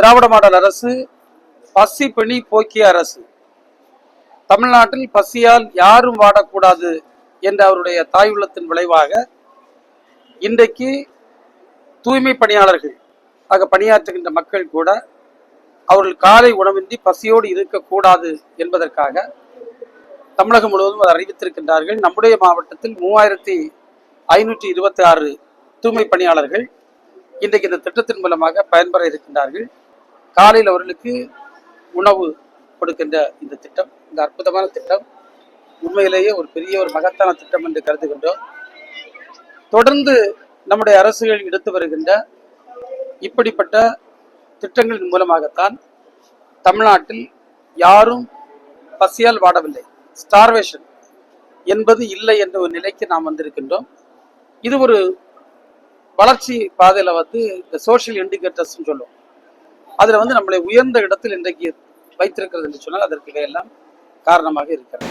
திராவிட model அரசு பசி பிணி போக்கிய அரசு. தமிழ்நாட்டில் பசியால் யாரும் வாடக்கூடாது என்ற அவருடைய தாய் உள்ளத்தின் விளைவாக இன்றைக்கு தூய்மை பணியாளர்கள் ஆக பணியாற்றுகின்ற மக்கள் கூட அவர்கள் காலை உணவின்றி பசியோடு இருக்கக்கூடாது என்பதற்காக தமிழகம் முழுவதும் அதை அறிவித்திருக்கின்றார்கள். நம்முடைய மாவட்டத்தில் 3526 தூய்மை பணியாளர்கள் இன்றைக்கு இந்த திட்டத்தின் மூலமாக பயன்பெற இருக்கின்றார்கள். காலையில் அவர்களுக்கு உணவு கொடுக்கின்ற இந்த திட்டம், இந்த அற்புதமான திட்டம் உண்மையிலேயே ஒரு பெரிய ஒரு மகத்தான திட்டம் என்று கருதுகின்றோம். தொடர்ந்து நம்முடைய அரசுகள் எடுத்து வருகின்ற இப்படிப்பட்ட திட்டங்களின் மூலமாகத்தான் தமிழ்நாட்டில் யாரும் பசியால் வாடவில்லை, ஸ்டார்வேஷன் என்பது இல்லை என்ற ஒரு நிலைக்கு நாம் வந்திருக்கின்றோம். இது ஒரு வளர்ச்சி பாதையில் இந்த சோசியல் இண்டிகேட்டர்ஸ் சொல்லுவோம். அதில் நம்மளை உயர்ந்த இடத்தில் இன்றைக்கு வைத்திருக்கிறது என்று சொன்னால் அதற்கு எல்லாம் காரணமாக இருக்கிறது.